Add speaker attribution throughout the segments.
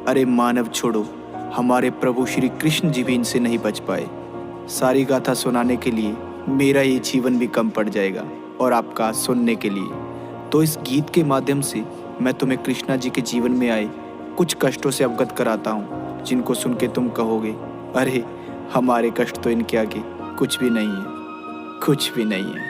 Speaker 1: अरे मानव छोड़ो, हमारे प्रभु श्री कृष्ण जी भी इनसे नहीं बच पाए। सारी गाथा सुनाने के लिए मेरा ये जीवन भी कम पड़ जाएगा और आपका सुनने के लिए। तो इस गीत के माध्यम से मैं तुम्हें कृष्णा जी के जीवन में आए कुछ कष्टों से अवगत कराता हूँ, जिनको सुन के तुम कहोगे, अरे हमारे कष्ट तो इनके आगे कुछ भी नहीं है, कुछ भी नहीं है।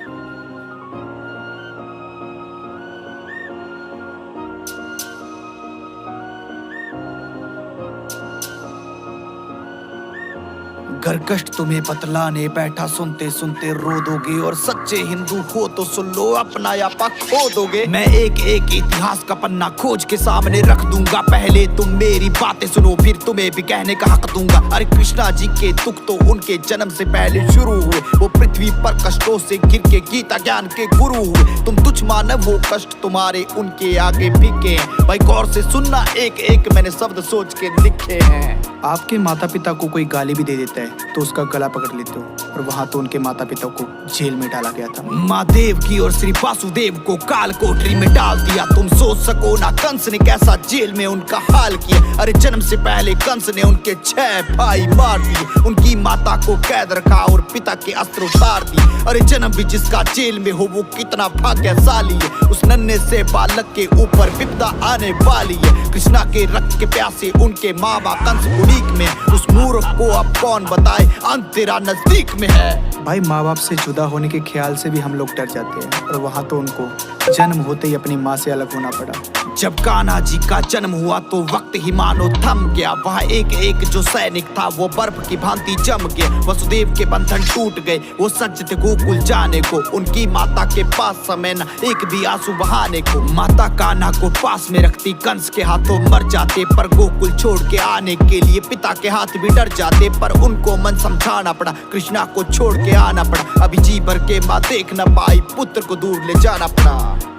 Speaker 1: घर कष्ट तुम्हें बतलाने बैठा, सुनते सुनते रो दोगे। और सच्चे हिंदू हो तो सुन लो, अपना यापा खो दोगे। मैं एक एक इतिहास का पन्ना खोज के सामने रख दूंगा। पहले तुम मेरी बातें सुनो, फिर तुम्हें भी कहने का हक दूंगा। अरे कृष्णा जी के दुख तो उनके जन्म से पहले शुरू हुए। वो पृथ्वी पर कष्टों से गिर के गीता ज्ञान के गुरु हुए। तुम तुच्छ मानव हो, कष्ट तुम्हारे उनके आगे फीके हैं। भाई गौर से सुनना, एक एक मैंने शब्द सोच के लिखे हैं। आपके माता पिता को कोई गाली भी दे देता है तो उसका गला पकड़ लेते हो, और वहाँ तो उनके माता पिता को जेल में डाला गया था। माँ देवकी और श्री वासुदेव को काल कोठरी में डाल दिया। तुम सोच सको ना कंस ने कैसा जेल में उनका हाल किया। अरे जन्म से पहले कंस ने उनके 6 भाई मार दिए। उनकी माता को कैद रखा और पिता के अस्त्र उतार दिए। अरे जन्म भी जिसका जेल में हो वो कितना भाग्यशाली है। उस नन्हे से बालक के ऊपर विपदा आने वाली है। कृष्णा के रक्त के प्यासे उनके माँ बाप कंस उड़ीक में। उस मूर्ख को अब कौन बताए, अंत तेरा नजदीक में है। भाई माँ बाप से जुदा होने के ख्याल से भी हम लोग डर जाते हैं, और वहाँ तो उनको जन्म होते ही अपनी माँ से अलग होना पड़ा। जब कान्हा जी का जन्म हुआ तो वक्त ही मानो थम गया। वहाँ एक एक जो सैनिक था वो बर्फ की भांति जम गया। वसुदेव के बंधन टूट गए, वो सच थे गोकुल जाने को। उनकी माता के पास समय न एक भी आंसू बहाने को। माता कान्हा को पास में रखती, कंस के हाथों मर जाते। पर गोकुल छोड़ के आने के लिए पिता के हाथ भी डर जाते। पर उनको मन समझाना पड़ा, कृष्णा को छोड़ के आना पड़ा। अभी जी भर के माँ देख न पाई, पुत्र को दूर ले जाना पड़ा।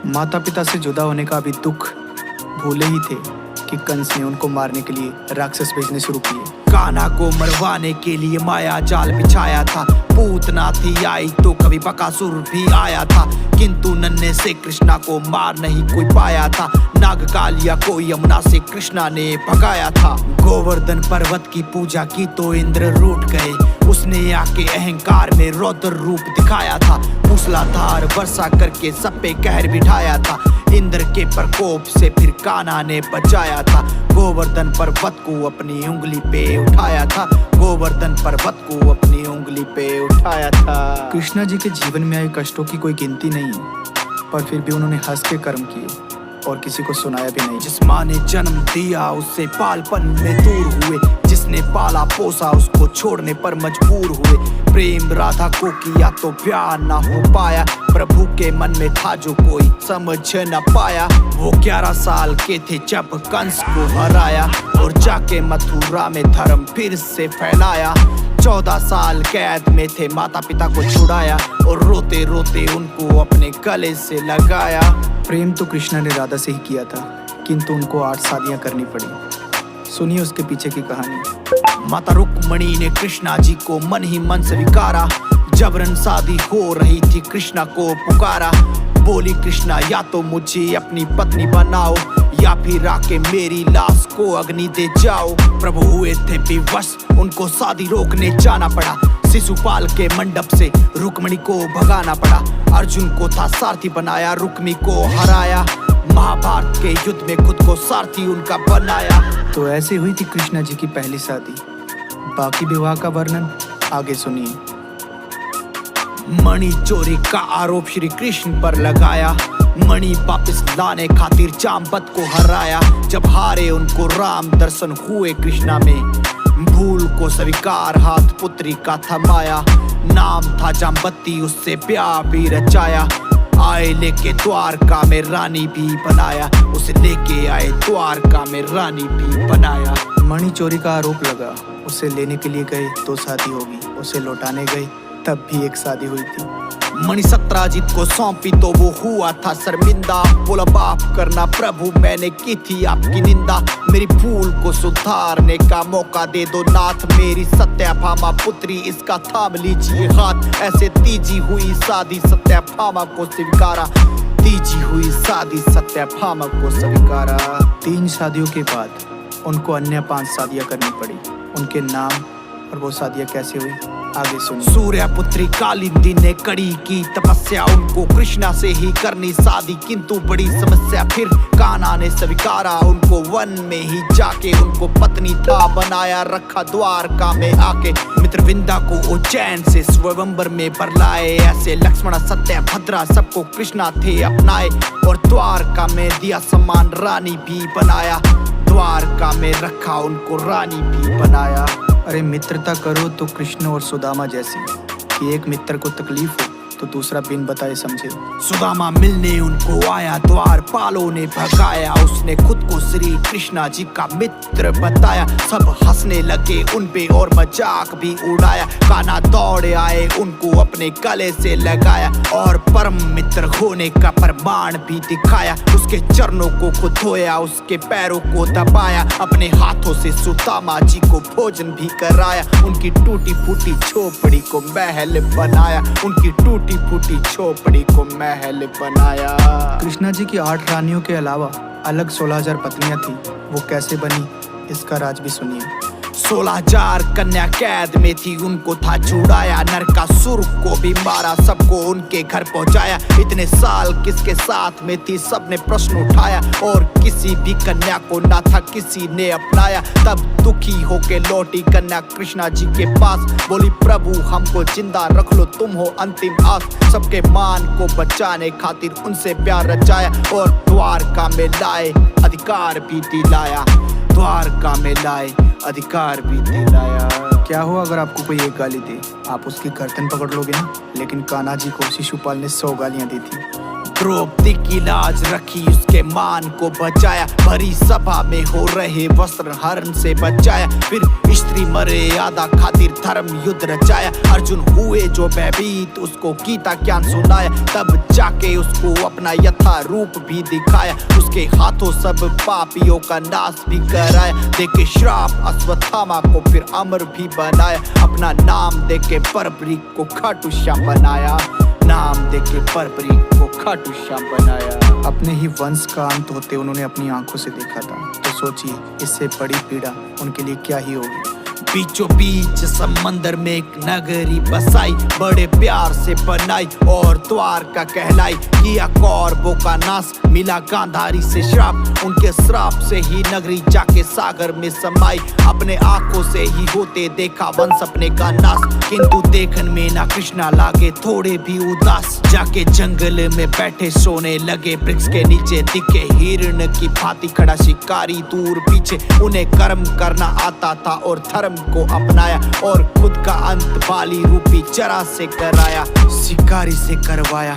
Speaker 1: माता पिता से जुदा होने का भी दुख भूले ही थे कि कंस ने उनको मारने के लिए राक्षस भेजने शुरू किए। कान्हा को मरवाने के लिए माया जाल बिछाया था। पूतना थी आई तो कभी बकासुर भी आया था, किंतु नन्हे से कृष्णा को मार नहीं कोई पाया था। नागकालिया को यमुना से कृष्णा ने भगाया था। गोवर्धन पर्वत की पूजा की तो इंद्र रूठ गए। उसने आके अहंकार में रौद्र रूप दिखाया था। मूसलाधार वर्षा करके सब पे कहर बिठाया था। इंद्र के प्रकोप से फिर कान्हा ने बचाया था। गोवर्धन पर्वत को अपनी उंगली पे उठाया था। गोवर्धन पर्वत को अपनी उंगली पे उठाया था। कृष्णा जी के जीवन में आए कष्टों की कोई गिनती नहीं है, पर फिर भी उन्होंने हंस के कर्म किए और किसी को सुनाया भी नहीं। जिस माँ ने जन्म दिया उससे पालपन में दूर हुए। जिसने पाला पोसा उसको छोड़ने पर मजबूर हुए। प्रेम राधा को किया तो प्यार ना हो पाया। प्रभु के मन में था जो कोई समझ न पाया। वो 11 साल के थे जब कंस को हराया, और जाके मथुरा में धर्म फिर से फैलाया। 14 साल कैद में थे, माता पिता को छुड़ाया, और रोते रोते उनको अपने गले से लगाया। प्रेम तो कृष्णा ने राधा से ही किया था, किंतु उनको 8 शादियां करनी पड़ी। सुनिए उसके पीछे की कहानी। माता रुक्मणी ने कृष्णा जी को मन ही मन स्वीकारा। जबरन शादी हो रही थी, कृष्णा को पुकारा। बोली कृष्णा, या तो मुझे अपनी पत्नी बनाओ, या फिर आके मेरी लाश को अग्नि दे जाओ। प्रभु हुए थे विवश, उनको शादी रोकने जाना पड़ा। शिशुपाल के मंडप से रुक्मणी को भगाना पड़ा। अर्जुन को था सारथी बनाया, रुक्मी को हराया। महाभारत के युद्ध में खुद को सारथी उनका बनाया। तो ऐसे हुई थी कृष्णा जी की पहली शादी। बाकी विवाह का वर्णन आगे सुनिए। मणि चोरी का आरोप श्री कृष्ण पर लगाया। मणि वापस लाने खातिर जामवंत को हराया। जब हारे उनको राम दर्शन हुए कृष्णा में। भूल को स्वीकार हाथ पुत्री का थमाया। नाम था जामवती, उससे ब्याह भी रचाया। आए लेके द्वारका में रानी भी बनाया। उसे लेके आए द्वारका में रानी भी बनाया। मणि चोरी का आरोप लगा। उसे लेने के लिए गए तो शादी होगी, उसे लौटाने गए तब भी एक शादी हुई थी। मणि सत्राजित को सौंपी तो वो हुआ था शर्मिंदा। बोला माफ करना प्रभु, मैंने की थी आपकी निंदा। मेरी भूल को सुधारने का मौका दे दो नाथ। मेरी सत्यभामा पुत्री, इसका थाम लीजिए हाथ। ऐसे तीजी हुई शादी, सत्यभामा को स्वीकारा। तीजी हुई शादी, सत्यभामा को स्वीकारा। 3 शादियों के बाद उनको अन्य 5 शादियां करनी पड़ी। उनके नाम और वो शादियां कैसे हुई आगे सुनिए। सूर्य पुत्री कालिंदी ने कड़ी की तपस्या, उनको कृष्णा से ही करनी शादी, किंतु बड़ी समस्या फिर कान्हा ने स्वीकारा उनको। वन में ही जाके उनको पत्नी था बनाया, रखा द्वारका में आके मित्रविंदा को उज्जैन से स्वयंवर में बरलाए। ऐसे लक्ष्मण सत्यभद्रा सबको कृष्णा थे अपनाए, और द्वारका में दिया सम्मान रानी भी बनाया। द्वारका में रखा उनको रानी भी बनाया। अरे मित्रता करो तो कृष्ण और सुदामा जैसी, कि एक मित्र को तकलीफ हो तो दूसरा बिन बताए समझे। सुदामा मिलने उनको आया, द्वारपालों ने भगाया, उसने खुद को श्री कृष्णा जी का मित्र बताया। सब हंसने लगे उन पे और मजाक भी उड़ाया। कान्हा दौड़े आए, उनको अपने गले से लगाया और परम मित्र होने का प्रमाण भी दिखाया। उसके चरणों को खुद धोया, उसके पैरों को दबाया, अपने हाथों से सुदामा जी को भोजन भी कराया। उनकी टूटी फूटी झोपड़ी को महल बनाया, उनकी टूटी फूटी झोपड़ी को महल बनाया। कृष्णा जी की 8 रानियों के अलावा अलग 16,000 पत्नियां थी। वो कैसे बनी इसका राज भी सुनिए। 16,000 कन्या कैद में थी, उनको था छुड़ाया, नरकासुर को भी मारा, सबको उनके घर पहुंचाया। इतने साल किसके साथ में थी सबने प्रश्न उठाया, और किसी भी कन्या को ना था किसी ने अपनाया। तब दुखी होके लौटी कन्या कृष्णा जी के पास, बोली प्रभु हमको जिंदा रख लो, तुम हो अंतिम आस। सबके मान को बचाने खातिर उनसे प्यार रचाया, और द्वारका में लाए अधिकार भी दिलाया। द्वारका में लाए अधिकार भी दिलाया। क्या हो अगर आपको कोई एक गाली दे, आप उसकी गर्दन पकड़ लोगे ना? लेकिन कान्हा जी को शिशुपाल ने 100 गालियां दी थी। द्रौपदी की लाज रखी, उसके मान को बचाया, भरी सभा में हो रहे वस्त्र हरण से बचाया। फिर स्त्री मर्यादा खातिर धर्म युद्ध रचाया। अर्जुन हुए जो भयभीत, उसको गीता ज्ञान सुनाया, तब जाके उसको अपना यथा रूप भी दिखाया। उसके हाथों सब पापियों का नाश भी कराया। देके श्राप अश्वत्थामा को फिर अमर भी बनाया। अपना नाम देके बर्बरी को खाटू श्याम बनाया। नाम देके बर्बरी को खाटू श्याम बनाया। अपने ही वंश का अंत होते उन्होंने अपनी आंखों से देखा था, तो सोचिए इससे बड़ी पीड़ा उनके लिए क्या ही होगी। बीचों बीच समंदर में एक नगरी बसाई, बड़े प्यार से बनाई और द्वारका कहलाई। किया कौरवों का नाश, मिला गांधारी से श्राप, उनके श्राप से ही नगरी जाके सागर में समाई। अपने आंखों से ही होते देखा वंश अपने का नाश, किंतु देखन में ना कृष्णा लागे थोड़े भी उदास। जाके जंगल में बैठे सोने लगे, वृक्ष के नीचे दिखे हिरण की भांति खड़ा शिकारी दूर पीछे। उन्हें कर्म करना आता था और धर्म को अपनाया, और खुद का अंत बाली रूपी चरा से कराया। शिकारी से करवाया